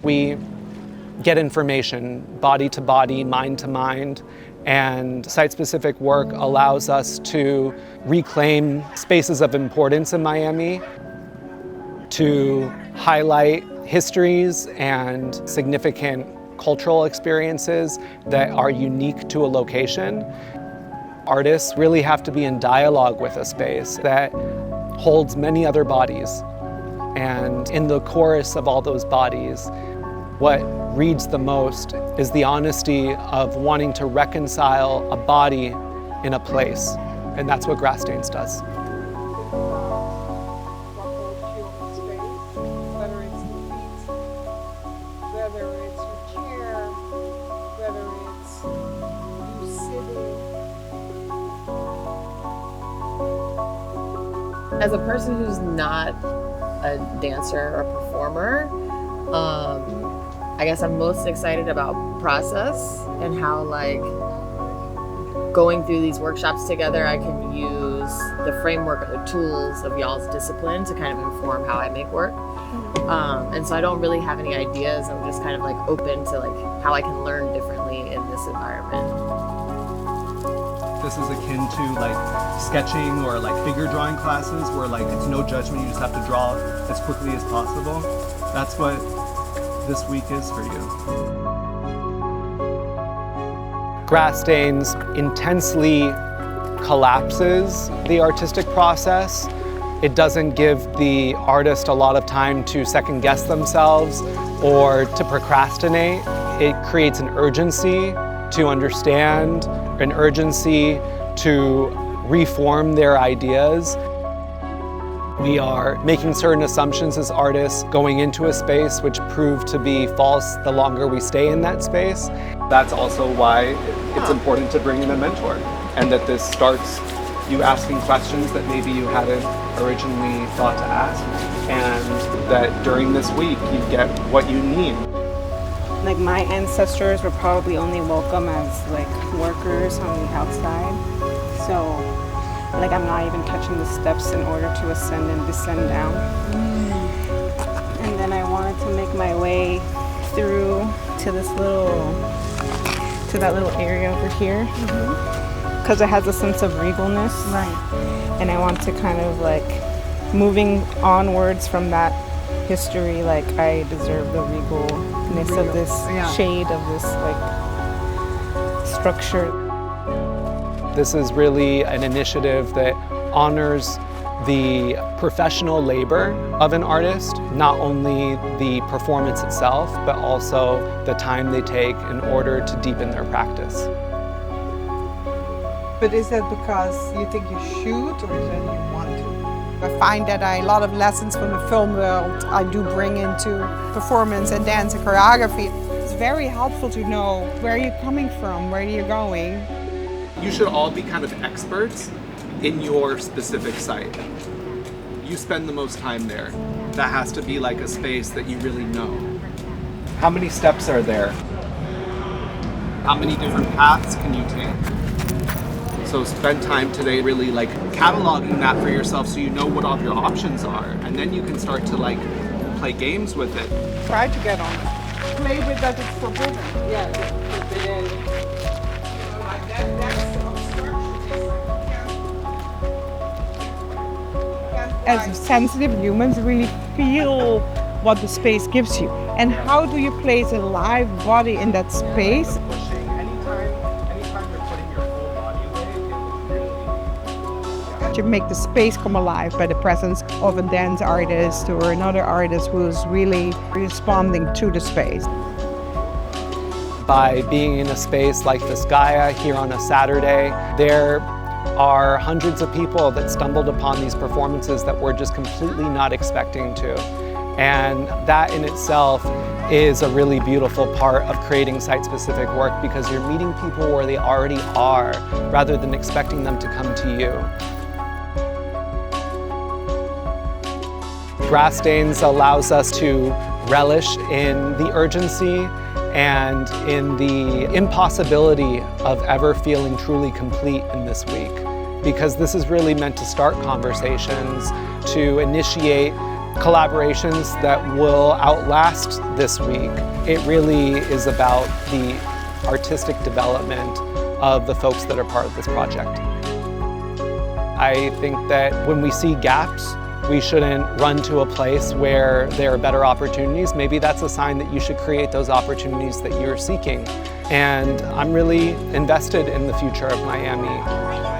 We get information body to body, mind to mind, and site-specific work allows us to reclaim spaces of importance in Miami, to highlight histories and significant cultural experiences that are unique to a location. Artists really have to be in dialogue with a space that holds many other bodies. And in the chorus of all those bodies, what reads the most is the honesty of wanting to reconcile a body in a place. And that's what Grass Stains does. As a person who's not a dancer or performer, I guess I'm most excited about process and how, like, going through these workshops together, I can use the framework or the tools of y'all's discipline to kind of inform how I make work. And so I don't really have any ideas. I'm just kind of like open to like how I can learn differently in this environment. This is akin to like sketching or like figure drawing classes where like it's no judgment, you just have to draw as quickly as possible. That's what this week is for you. Grass Stains intensely collapses the artistic process. It doesn't give the artist a lot of time to second guess themselves or to procrastinate. It creates an urgency to understand, an urgency to reform their ideas. We are making certain assumptions as artists going into a space which prove to be false the longer we stay in that space. That's also why it's important to bring in a mentor, and that this starts you asking questions that maybe you hadn't originally thought to ask, and that during this week you get what you need. Like my ancestors were probably only welcome as like workers on the outside. So like I'm not even touching the steps in order to ascend and descend down. And then I wanted to make my way through to that little area over here. Because it has a sense of regalness. Right. And I want to kind of like moving onwards from that history, like I deserve the regalness of this shade of this like structure. This is really an initiative that honors the professional labor of an artist, not only the performance itself, but also the time they take in order to deepen their practice. But is that because you think you should, or is that you want to? I find that a lot of lessons from the film world I do bring into performance and dance and choreography. It's very helpful to know where you're coming from, where you're going. You should all be kind of experts in your specific site. You spend the most time there. That has to be like a space that you really know. How many steps are there? How many different paths can you take? So spend time today really like cataloging that for yourself so you know what all your options are, and then you can start to like play games with it. Try to get on it. Play with that it's forbidden. Yeah, it's forbidden. Like that's as sensitive humans, really feel what the space gives you. And how do you place a live body in that space? Anytime you're putting your full body weight, To make the space come alive by the presence of a dance artist or another artist who's really responding to the space. By being in a space like Vizcaya here on a Saturday, there are hundreds of people that stumbled upon these performances that we're just completely not expecting to. And that in itself is a really beautiful part of creating site-specific work, because you're meeting people where they already are rather than expecting them to come to you. Grass Stains allows us to relish in the urgency and in the impossibility of ever feeling truly complete in this week. Because this is really meant to start conversations, to initiate collaborations that will outlast this week. It really is about the artistic development of the folks that are part of this project. I think that when we see gaps, we shouldn't run to a place where there are better opportunities. Maybe that's a sign that you should create those opportunities that you're seeking. And I'm really invested in the future of Miami.